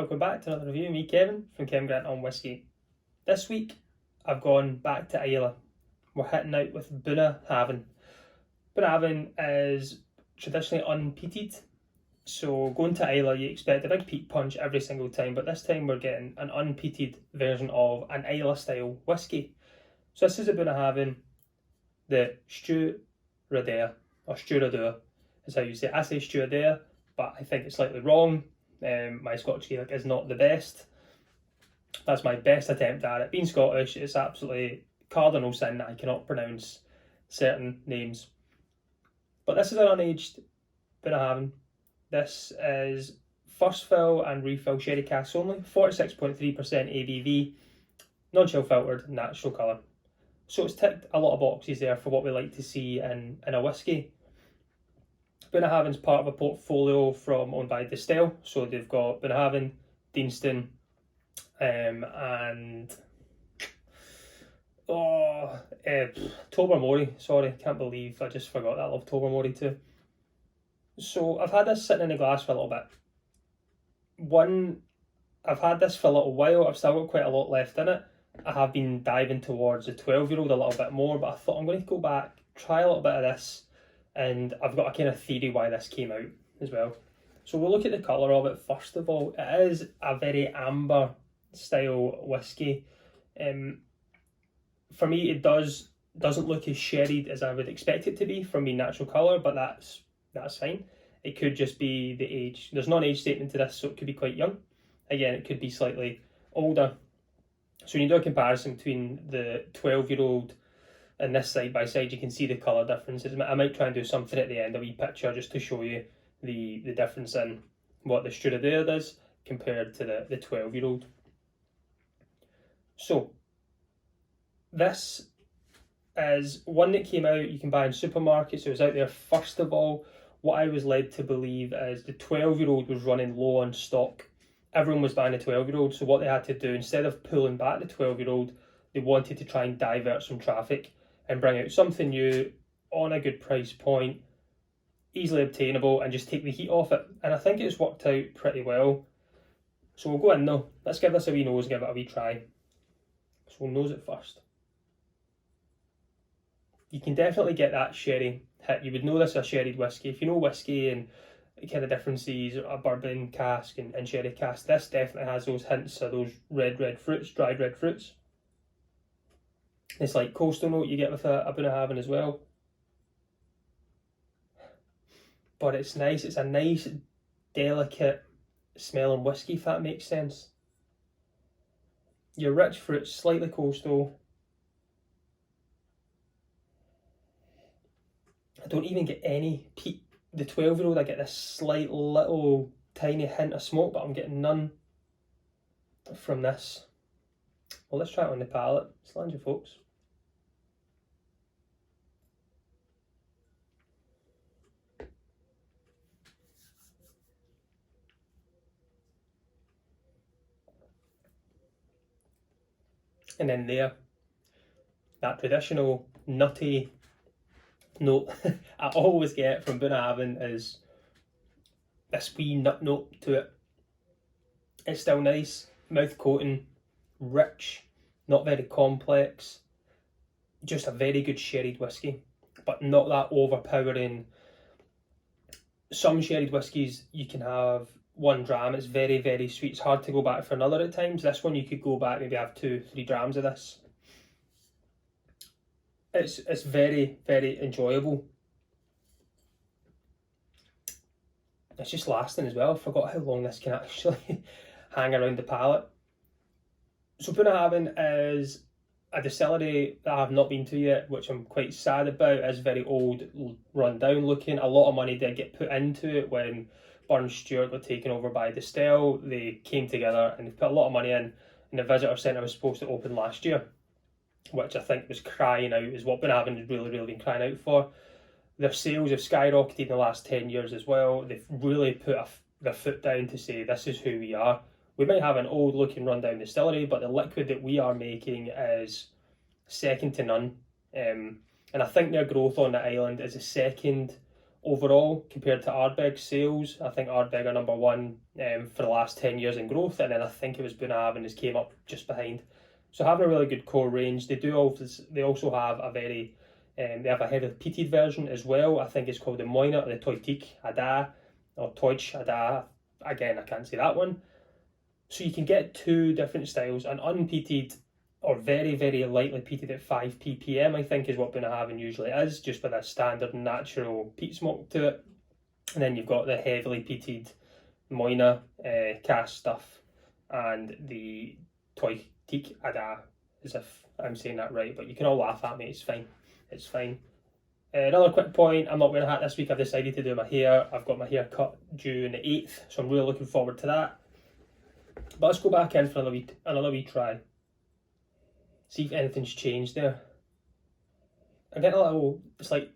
welcome back to another review. Me, Kevin, from Kevin Grant on Whisky. This week, I've gone back to Islay. We're hitting out with Bunnahabhain. Bunnahabhain is traditionally unpeated, so going to Islay, you expect a big peat punch every single time, but this time we're getting an unpeated version of an Islay-style whisky. So this is a Bunnahabhain, the Stiuireadair, or Stiuireadair is how you say it. I say Stiuireadair, but I think it's slightly wrong. My Scottish Gaelic is not the best. That's my best attempt at it. Being Scottish, it's absolutely cardinal sin that I cannot pronounce certain names. But this is an unaged Bunnahabhain. This is first fill and refill sherry casks only, 46.3% ABV, non-chill filtered, natural colour. So it's ticked a lot of boxes there for what we like to see in a whisky. Bunnahabhain's part of a portfolio owned by Distell, so they've got Bunnahabhain, Deanston, and Tobermory. Sorry, can't believe I just forgot that. I love Tobermory too. So I've had this sitting in the glass for a little bit. I've had this for a little while. I've still got quite a lot left in it. I have been diving towards the 12-year-old a little bit more, but I thought I'm going to go back, try a little bit of this. And I've got a kind of theory why this came out as well. So we'll look at the colour of it first of all. It is a very amber style whisky. For me, it doesn't look as sherried as I would expect it to be from being natural colour, but that's fine. It could just be the age. There's not an age statement to this, so it could be quite young. Again, it could be slightly older. So when you do a comparison between the 12-year-old and this side by side, you can see the colour differences. I might try and do something at the end, a wee picture, just to show you the difference in what the Stiuireadair does compared to the 12-year-old. So, this is one that came out, you can buy in supermarkets. It was out there first of all. What I was led to believe is the 12-year-old was running low on stock. Everyone was buying a 12-year-old, so what they had to do, instead of pulling back the 12-year-old, they wanted to try and divert some traffic and bring out something new on a good price point, easily obtainable, and just take the heat off it. And I think it's worked out pretty well. So we'll go in though. Let's give this a wee nose and give it a wee try. So we'll nose it first. You can definitely get that sherry hit. You would know this is a sherried whisky. If you know whisky and kind of differences, a bourbon cask and sherry cask, this definitely has those hints of those red fruits, dried red fruits. It's like coastal note you get with a Bunnahabhain as well. But it's nice. It's a nice, delicate smelling whisky, if that makes sense. Your rich fruits, slightly coastal. I don't even get any peat. The 12-year-old, I get this slight little tiny hint of smoke, but I'm getting none from this. Well, let's try it on the palate. Slange you, folks. And then there, that traditional nutty note I always get from Bunnahabhain is this wee nut note to it. It's still nice, mouth coating, rich, not very complex, just a very good sherried whisky, but not that overpowering. Some sherried whiskies you can have one dram, it's very sweet, it's hard to go back for another at times. This one you could go back, maybe have 2-3 drams of this. It's very enjoyable. It's just lasting as well. I forgot how long this can actually hang around the palate. So Bunnahabhain is a distillery that I have not been to yet, which I'm quite sad about. It's very old, run down looking. A lot of money did get put into it when Burns Stewart got taken over by Distell. They came together and they put a lot of money in, and the visitor centre was supposed to open last year, which I think was crying out, is what Bunnahabhain has really been crying out for. Their sales have skyrocketed in the last 10 years as well. They've really put their foot down to say, this is who we are. We might have an old looking rundown distillery, but the liquid that we are making is second to none. And I think their growth on the island is the second overall compared to Ardbeg sales. I think Ardbeg are number one for the last 10 years in growth, and then I think it was Bunnahabhain just came up just behind. So having a really good core range. They also have a very they have a heavily peated version as well. I think it's called the Moina or the Toitik or Toich Ada. Again, I can't say that one. So you can get two different styles, an unpeated or very, very lightly peated at 5 ppm, I think is what Bunnahabhain usually is, just with a standard natural peat smoke to it. And then you've got the heavily peated Moina cask stuff and the Toitik Ada, as if I'm saying that right, but you can all laugh at me, it's fine. It's fine. Another quick point, I'm not wearing a hat this week. I've decided to do my hair. I've got my hair cut due on the 8th, so I'm really looking forward to that. But let's go back in for another wee try. See if anything's changed there. I'm getting a little, it's like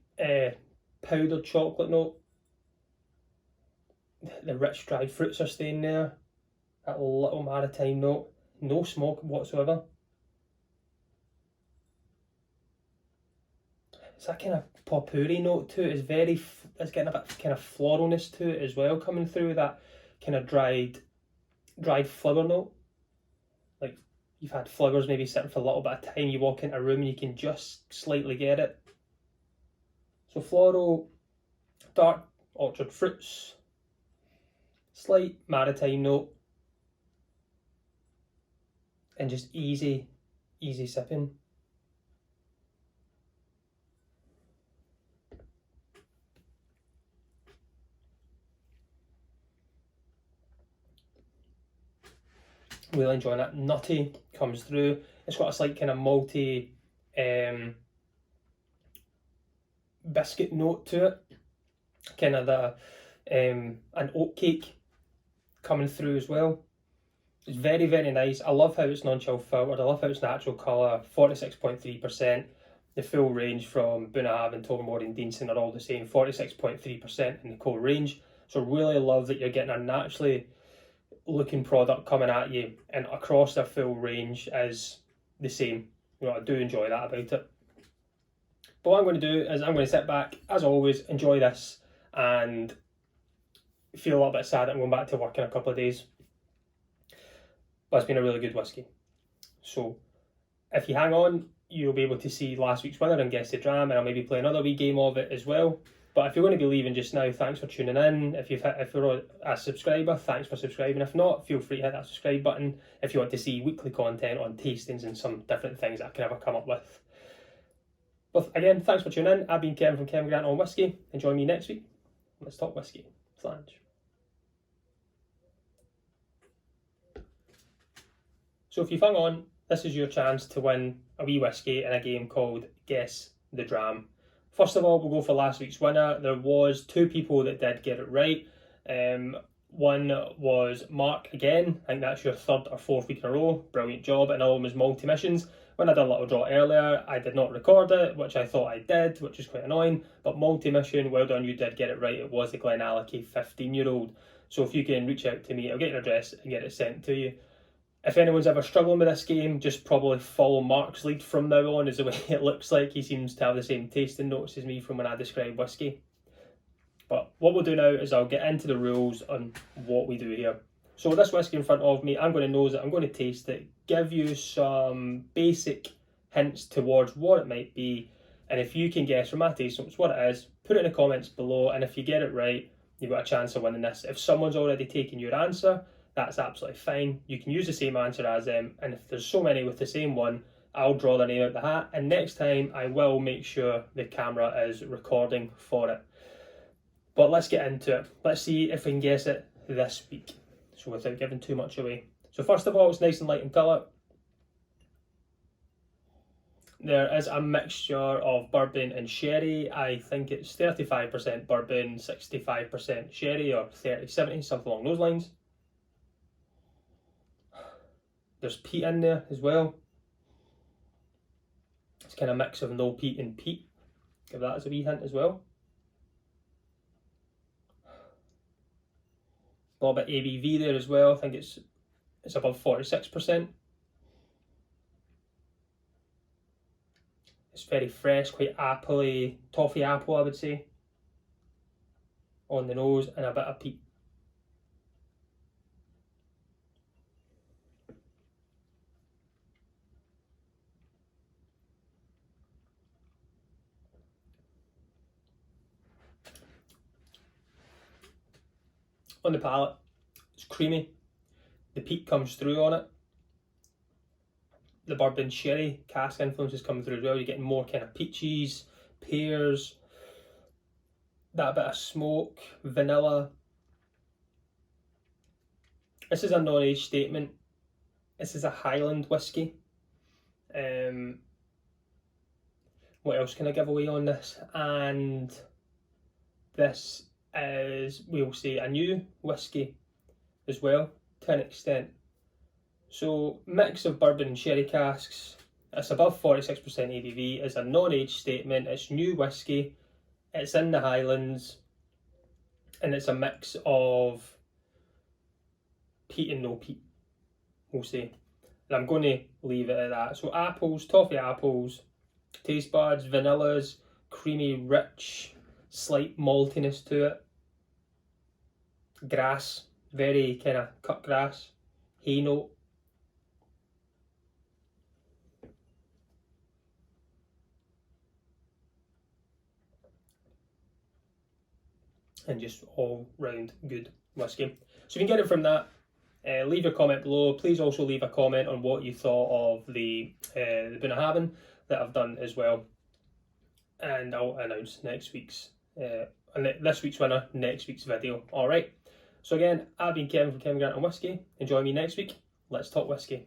powdered chocolate note. The rich dried fruits are staying there. That little maritime note. No smoke whatsoever. It's that kind of potpourri note to it. It's getting a bit kind of floralness to it as well, coming through that kind of dried flower note. Like you've had flowers maybe sitting for a little bit of time, you walk into a room and you can just slightly get it. So floral, dark orchard fruits, slight maritime note, and just easy sipping. Really enjoying that. Nutty comes through. It's got a slight kind of malty biscuit note to it. Kind of an oat cake coming through as well. It's very, very nice. I love how it's non-chill filtered. I love how it's natural colour, 46.3%. The full range from Bunnahabhain, Tobermory and Deanson are all the same, 46.3% in the core range. So really love that you're getting a naturally looking product coming at you, and across their full range is the same. You know, I do enjoy that about it. But what I'm going to do is I'm going to sit back, as always, enjoy this, and feel a little bit sad that I'm going back to work in a couple of days. But it's been a really good whiskey. So if you hang on, you'll be able to see last week's winner and guess the dram, and I'll maybe play another wee game of it as well. But if you're going to be leaving just now, thanks for tuning in. If you're a subscriber, thanks for subscribing. If not, feel free to hit that subscribe button if you want to see weekly content on tastings and some different things that I can ever come up with. But again, thanks for tuning in. I've been Kevin from Kevin Grant on Whisky, and join me next week. Let's talk whiskey. Flange. So if you've hung on, this is your chance to win a wee whiskey in a game called Guess the Dram. First of all, we'll go for last week's winner. There was two people that did get it right. One was Mark again. I think that's your third or fourth week in a row. Brilliant job. Another one was Multi Missions. When I did a little draw earlier, I did not record it, which I thought I did, which is quite annoying. But Multi Mission, well done, you did get it right. It was the Glenallachie 15-year-old. So if you can reach out to me, I'll get your address and get it sent to you. If anyone's ever struggling with this game, just probably follow Mark's lead from now on, is the way it looks like. He seems to have the same tasting notes as me from when I describe whiskey. But what we'll do now is I'll get into the rules on what we do here. So with this whiskey in front of me, I'm going to nose it, I'm going to taste it, give you some basic hints towards what it might be, and if you can guess from my taste notes what it is, put it in the comments below, and if you get it right, you've got a chance of winning this. If someone's already taken your answer, that's absolutely fine. You can use the same answer as them, and if there's so many with the same one, I'll draw their name out the hat, and next time I will make sure the camera is recording for it. But let's get into it. Let's see if we can guess it this week, so without giving too much away. So first of all, it's nice and light in colour. There is a mixture of bourbon and sherry. I think it's 35% bourbon, 65% sherry, or 30-70, something along those lines. There's peat in there as well. It's kind of a mix of no peat and peat. Give that as a wee hint as well. A little bit ABV there as well. I think it's above 46%. It's very fresh, quite appley, toffee apple I would say. on the nose and a bit of peat. On the palate, it's creamy. The peat comes through on it. The bourbon sherry cask influence is coming through as well. You're getting more kind of peaches, pears, that bit of smoke, vanilla. This is a non-age statement. This is a Highland whiskey. What else can I give away on this? And this is, we'll say, a new whiskey as well, to an extent. So, mix of bourbon and sherry casks. It's above 46% ABV. It's a non-age statement. It's new whiskey. It's in the Highlands. And it's a mix of peat and no peat, we'll say. And I'm going to leave it at that. So apples, toffee apples, taste buds, vanillas, creamy, rich, slight maltiness to it. Grass, very kind of cut grass, hay note. And just all round good whiskey. So you can get it from that. Leave your comment below. Please also leave a comment on what you thought of the Bunnahabhain that I've done as well. And I'll announce next week's, this week's winner, next week's video. Alright. So again, I've been Kevin from Kevin Grant on Whisky. Enjoy me next week. Let's talk whiskey.